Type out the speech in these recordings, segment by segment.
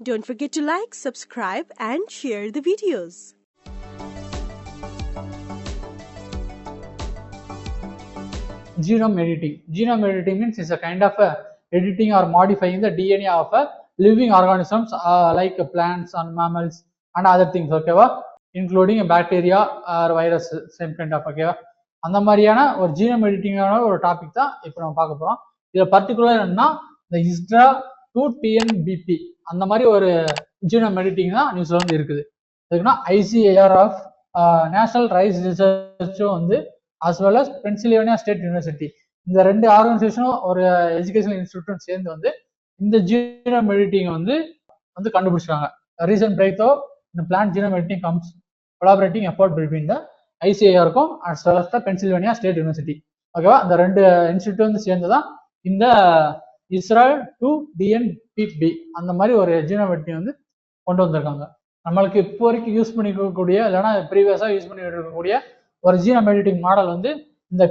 Don't forget to like, subscribe, and share the videos. Genome editing. Genome editing means it's a kind of editing or modifying the DNA of living organisms like plants and mammals and other things, okay, including bacteria or virus, same kind of, okay. அந்த மாதிரியான ஒரு genome எடிட்டிங்கான ஒரு topic தான் இப்போ நம்ம பார்க்க போறோம். இதுல பர்டிகுலர் என்னன்னா இந்த ISRA 2TNBP அந்த மாதிரி ஒரு ஜீனோம் எடிட்டிங் தான் நியூஸ்ல வந்து இருக்குது. அதுக்குன்னா ICAR ஆஃப் நேஷனல் ரைஸ் ரிசர்ச்சும் வந்து as well as Pennsylvania state university, இந்த ரெண்டு ஆர்கனைசேஷனும் ஒரு எஜுகேஷனல் இன்ஸ்டிடியூட்டும் சேர்ந்து வந்து இந்த ஜீனோம் எடிட்டிங் வந்து கண்டுபிடிச்சாங்க. ரீசன்ட் பிரேக் த்ரூ இந்த plant genome editing comes collaborating effort between the ICAR-க்கும் as well as the Pennsylvania state university, ஓகேவா. அந்த ரெண்டு இன்ஸ்டிடியூட் வந்து சேர்ந்துதான் இந்த ISRA 2TNBP அந்த மாதிரி ஒரு ஜீனோம் எடிட்டிங் வந்து கொண்டு வந்திருக்காங்க. நம்மளுக்கு இப்போ வரைக்கும் யூஸ் பண்ணிக்கக்கூடிய இல்லைன்னா ப்ரீவியஸா யூஸ் பண்ணிட்டு இருக்கக்கூடிய ஒரு ஜீனோம் எடிட்டிங் மாடல் வந்து இந்த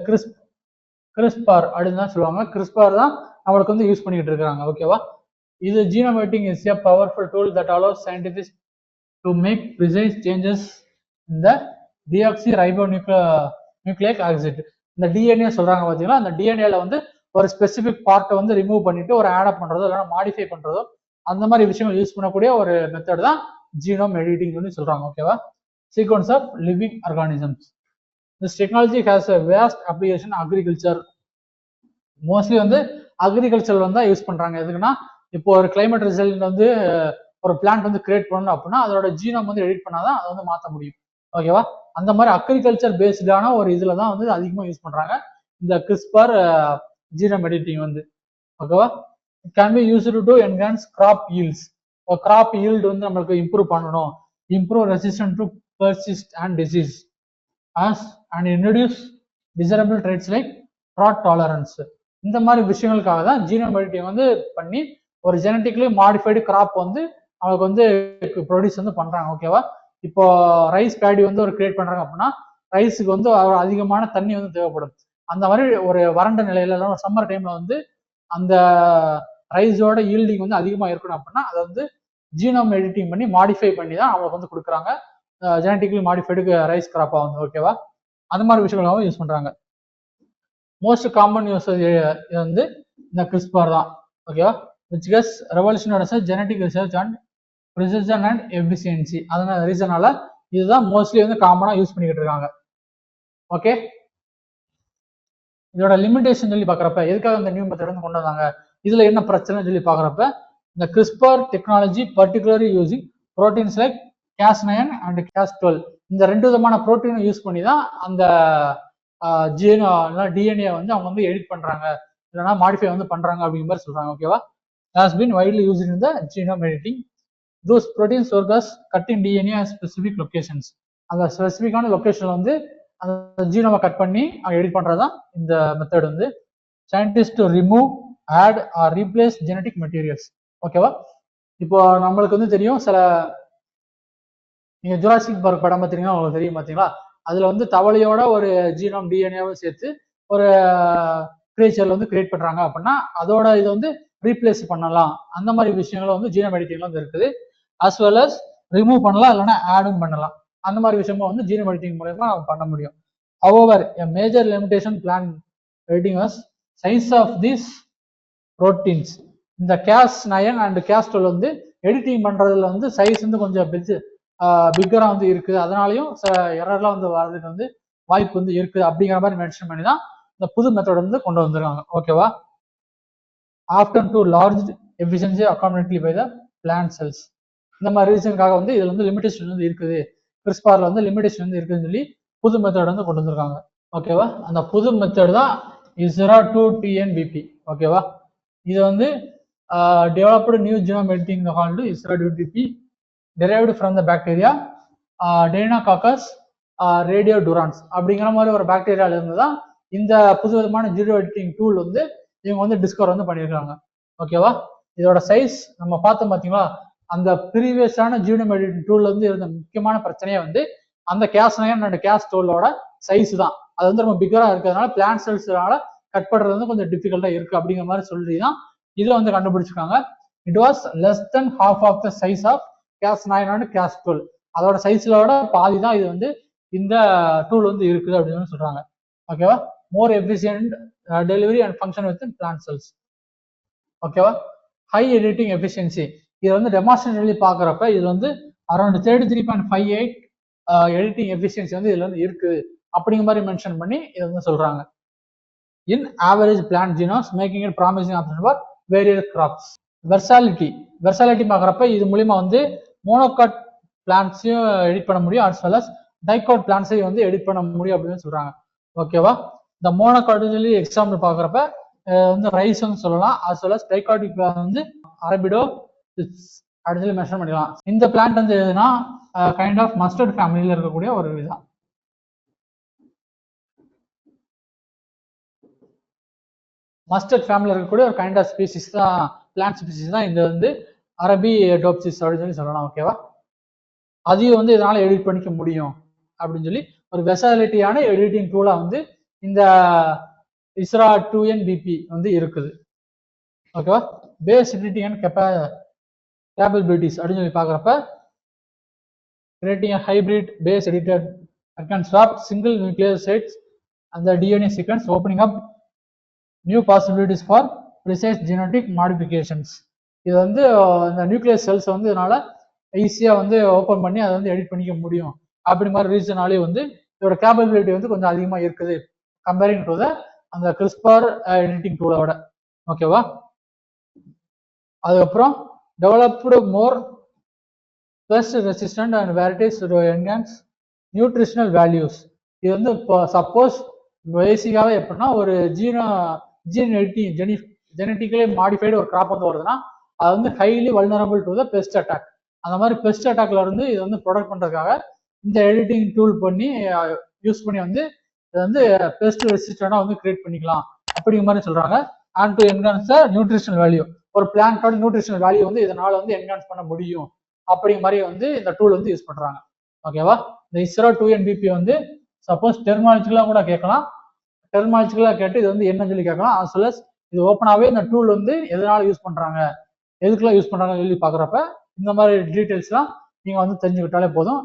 கிறிஸ்பார் அப்படின்னு தான் சொல்லுவாங்க. கிறிஸ்பார் தான் நம்மளுக்கு வந்து யூஸ் பண்ணிட்டு இருக்காங்க, ஓகேவா. இது genome editing is a powerful tool that allows scientists to make precise changes in the deoxyribonucleic acid. இந்த DNA சொல்றாங்க பாத்தீங்களா, அந்த டிஎன்ஏல வந்து ஒரு ஸ்பெசிபிக் பார்ட்டை வந்து ரிமூவ் பண்ணிட்டு ஒரு ஆட் அப் பண்றதோ இல்லைன்னா மாடிஃபை பண்றதோ அந்த மாதிரி விஷயங்கள் யூஸ் பண்ணக்கூடிய ஒரு மெத்தட் தான் ஜீனோம் எடிட்டிங் சொல்லி சொல்றாங்க, ஓகேவா. Sequence of living organisms. This technology has a vast application in agriculture. Mostly வந்து அக்ரிகல்ச்சர் வந்து யூஸ் பண்றாங்க. எதுக்குன்னா இப்போ ஒரு கிளைமேட் ரிசல்ட் வந்து ஒரு பிளான்ட் வந்து கிரியேட் பண்ணணும் அப்படின்னா அதோட ஜீனோம் வந்து எடிட் பண்ணாதான் அதை வந்து மாற்ற முடியும், ஓகேவா. அந்த மாதிரி அக்ரிகல்ச்சர் பேஸ்டான ஒரு இதுல தான் வந்து அதிகமாக யூஸ் பண்றாங்க இந்த கிறிஸ்பார் ஜீனோம் எடிட்டிங் வந்து, ஓகேவா. It can be used to enhance crop yields. Crop yield வந்து நம்மளுக்கு இம்ப்ரூவ் பண்ணணும், improve resistant to persist and disease and introduce desirable traits like drought tolerance. இந்த மாதிரி விஷயங்களுக்காக தான் ஜீனோம் எடிட்டிங் வந்து பண்ணி ஒரு ஜெனட்டிக்கலி மாடிஃபைடு கிராப் வந்து அவங்களுக்கு வந்து ப்ரொடியூஸ் வந்து பண்றாங்க, ஓகேவா. இப்போ ரைஸ் பேடி வந்து ஒரு கிரியேட் பண்றாங்க அப்படின்னா ரைஸுக்கு வந்து அதிகமான தண்ணி வந்து தேவைப்படும். அந்த மாதிரி ஒரு வறண்ட நிலையில ஒரு சம்மர் டைம்ல வந்து அந்த ரைஸோட ஈல்டிங் வந்து அதிகமா இருக்கணும் அப்படின்னா அதை வந்து ஜீனோம் எடிட்டிங் பண்ணி மாடிஃபை பண்ணி தான் அவங்களுக்கு வந்து கொடுக்குறாங்க ஜெனட்டிக்கலி மாடிஃபைடு ரைஸ் கிராப்பா வந்து, ஓகேவா. அந்த மாதிரி விஷயங்களாகவும் யூஸ் பண்றாங்க. மோஸ்ட் காமன் யூஸ் வந்து இந்த கிறிஸ்பார் தான், ஓகேவா. விச் கஸ் revolutionary genetic research and precision and efficiency. அதனால ரீசனால இதுதான் மோஸ்ட்லி வந்து காமனா யூஸ் பண்ணிக்கிட்டு இருக்காங்க, ஓகே. இதோட லிமிடேஷன் சொல்லி பாக்குறப்ப எதுக்காக இந்த நியூ மெத்தட் வந்து கொண்டு வந்தாங்க, இதுல என்ன பிரச்சனை சொல்லி பாக்குறப்ப இந்த CRISPR technology particularly using proteins like Cas9 and Cas12 இந்த ரெண்டு விதமான புரோட்டீனை யூஸ் பண்ணி தான் அந்த டிஎன்ஏ வந்து அவங்க வந்து எடிட் பண்றாங்க இல்லைன்னா மாடிஃபை வந்து பண்றாங்க அப்படிங்கிற மாதிரி சொல்றாங்க, ஓகேவா. Has been widely used in the genome editing. Those proteins work as cutting DNA at specific locations. அந்த ஸ்பெசிபிக்கான லொகேஷன்ல வந்து அந்த ஜீனோமை கட் பண்ணி எடிட் பண்றதுதான் இந்த மெத்தட் வந்து. Scientist to remove, add or replace genetic materials, ஓகேவா. இப்போ நம்மளுக்கு வந்து தெரியும் சில நீங்க ஜுராசிக் பார்க் படம் பார்த்தீங்கன்னா உங்களுக்கு தெரியும் பார்த்தீங்களா, அதுல வந்து தவளையோட ஒரு ஜீனோம் டிஎன்ஏவும் சேர்த்து ஒரு கிரியேச்சர்ல வந்து கிரியேட் பண்றாங்க அப்படின்னா அதோட இதை வந்து ரீப்ளேஸ் பண்ணலாம். அந்த மாதிரி விஷயங்களும் வந்து ஜீனோம் எடிட்டிங்ல வந்து இருக்குது. அஸ் வெல் அஸ் ரிமூவ் பண்ணலாம் இல்லைன்னா ஆடும் பண்ணலாம். அந்த மாதிரி விஷயமும் வந்து ஜீனோம் எடிட்டிங் மூலமா பண்ண முடியும். However a major limitation plan editing was size of these proteins. இந்த Cas9 and Cas12 வந்து எடிட்டிங் பண்றதுல வந்து சைஸ் வந்து கொஞ்சம் பிக்கரா வந்து இருக்குது, அதனாலயும் சில எரர்லாம் வந்து வர்றதுக்கு வந்து வாய்ப்பு வந்து இருக்குது அப்படிங்கிற மாதிரி மென்ஷன் பண்ணி தான் இந்த புது மெத்தட் வந்து கொண்டு வந்திருக்காங்க, ஓகேவா. After to large efficiency accommodatedly by the plant cells. இந்த மாதிரி ரீசனுக்காக வந்து இதுல வந்து லிமிடேஷன் வந்து இருக்குது, கிறிஸ்பார்ல வந்து லிமிடேஷன் வந்து இருக்குதுன்னு சொல்லி புது மெத்தட் வந்து கொண்டு வந்திருக்காங்க, ஓகேவா. அந்த புது மெத்தட் தான் ISRA 2TNBP, ஓகேவா. இது வந்து developed new genome editing called ISRA 2TNBP derived from the bacteria Deinococcus radiodurans அப்படிங்கிற மாதிரி ஒரு பாக்டீரியால இருந்து தான் இந்த புது விதமான ஜீனோம் எடிட்டிங் டூல் வந்து இவங்க வந்து டிஸ்கவர் வந்து பண்ணியிருக்காங்க, ஓகேவா. இதோட சைஸ் நம்ம பார்த்தோம் பார்த்தீங்களா, அந்த ப்ரீவியஸான ஜீனோம் எடிட்டிங் டூல்ல வந்து இருந்த முக்கியமான பிரச்சனையே வந்து அந்த Cas9 and Cas12ஓட சைஸ் தான். அது வந்து ரொம்ப பிக்கரா இருக்கிறதுனால பிளான்ட் செல்ஸ்னால கட் பண்றது வந்து கொஞ்சம் டிஃபிகல்ட்டா இருக்கு அப்படிங்கிற மாதிரி சொல்லி தான் இதை வந்து கண்டுபிடிச்சிருக்காங்க. It was less then half of the size of Cas9 and Cas12. அதோட சைஸ்லோட பாதி தான் இது வந்து இந்த டூல் வந்து இருக்குது அப்படின்னு சொல்றாங்க. ஓகேவா? More efficient delivery and function with plant cells. ஓகேவா? ஹை எடிட்டிங் எஃபிஷியன்சி, இது வந்து டெமான்ஸ்ட்ரேட்டிவ்லி பார்க்குறப்ப இது வந்து அரௌண்ட் 33.58 எடிட்டிங் எஃபிஷியன்சி வந்து இதுல வந்து இருக்குது அப்படிங்கிற மாதிரி மென்ஷன் பண்ணி இதை வந்து சொல்றாங்க. In average plant genomes making it promising option for various crops. Versatility பார்க்குறப்ப இது மூலியமா வந்து மோனோகாட் பிளான்ட்ஸையும் எடிட் பண்ண முடியும், as well as டைகாட் பிளான்ட்ஸையும் வந்து எடிட் பண்ண முடியும் அப்படின்னு சொல்றாங்க. ஓகேவா? இந்த மோனோகாட்டிக் எக்ஸாம்பிள் பார்க்குறப்ப வந்து ரைஸ் வந்து சொல்லலாம், as well as டைகாட்டிக் வந்து அரபிடோ அப்படின்னு சொல்லி மென்ஷன் பண்ணிக்கலாம். இந்த பிளான்ட் வந்து எதுனா கைண்ட் ஆஃப் மஸ்டர்ட் ஃபேமிலியில் இருக்கக்கூடிய ஒரு இதுதான். மஸ்டர்ட் ஃபேமிலியில் இருக்கக்கூடிய ஒரு கைண்ட் ஆஃப் ஸ்பீசிஸ் தான், பிளான்ட் ஸ்பீசிஸ் தான் இது வந்து அரபிடோப்சிஸ் அப்படின்னு சொல்லி சொல்லலாம். ஓகேவா? அதையும் வந்து இதனால எடிட் பண்ணிக்க முடியும் அப்படின்னு சொல்லி ஒரு வெர்சாலிட்டியான எடிட்டிங் டூலா வந்து இந்த ISRA 2NBP வந்து இருக்குது. ஓகேவா? பேஸ் எடிட்டிங் அண்ட் கேப்பபிலிட்டிஸ் அப்படின்னு சொல்லி பார்க்குறப்ப creating a hybrid base editor that can swap single nucleosides and the DNA sequence, opening up new possibilities for precise genetic modifications. இது வந்து இந்த நியூக்ளியஸ் செல்ஸ் வந்து இதனால ஈஸியா வந்து ஓப்பன் பண்ணி அதை வந்து எடிட் பண்ணிக்க முடியும் அப்படி மாதிரி ரீசனாலே வந்து இதோட கேப்பபிலிட்டி வந்து கொஞ்சம் அதிகமா இருக்குது கம்பேரிங் டு த அந்த கிறிஸ்பர் எடிட்டிங் டூலோட. ஓகேவா? அதுக்கப்புறம் developed more best resistant and varieties to enhance nutritional values. இது வந்து இப்போ சப்போஸ் பேசிக்காவே எப்படின்னா ஒரு ஜீன் எடிட்டிங் ஜெனட்டிக்கலி மாடிஃபைடு ஒரு கிராப் வந்து வருதுன்னா அது வந்து highly vulnerable to the best attack. அந்த மாதிரி பெஸ்ட் அட்டாக்ல இருந்து இது வந்து ப்ரொடக்ட் பண்றதுக்காக இந்த எடிட்டிங் டூல் பண்ணி யூஸ் பண்ணி வந்து இது வந்து பெஸ்ட் ரெசிஸ்டண்டா வந்து கிரியேட் பண்ணிக்கலாம் அப்படிங்கிற மாதிரி சொல்றாங்க. And to enhance nutritional value, ஒரு பிளான்ட்டோட நியூட்ரிஷனல் வேல்யூ வந்து இதனால வந்து என்ஹான்ஸ் பண்ண முடியும் அப்படிங்கிற மாதிரி வந்து இந்த டூல் வந்து யூஸ் பண்றாங்க. ஓகேவா? இந்த ISRA 2NBP வந்து சப்போஸ் டெர்மாலஜிக்கலா கூட கேட்கலாம், டெர்மாலஜிக்கலா கேட்டு இது வந்து என்னன்னு சொல்லி கேட்கலாம். as well as இது ஓப்பனாவே இந்த டூல் வந்து எதனால யூஸ் பண்றாங்க, எதுக்கெல்லாம் யூஸ் பண்றாங்கன்னு சொல்லி பாக்குறப்ப இந்த மாதிரி டீடைல்ஸ்லாம் நீங்க வந்து தெரிஞ்சுக்கிட்டாலே போதும்.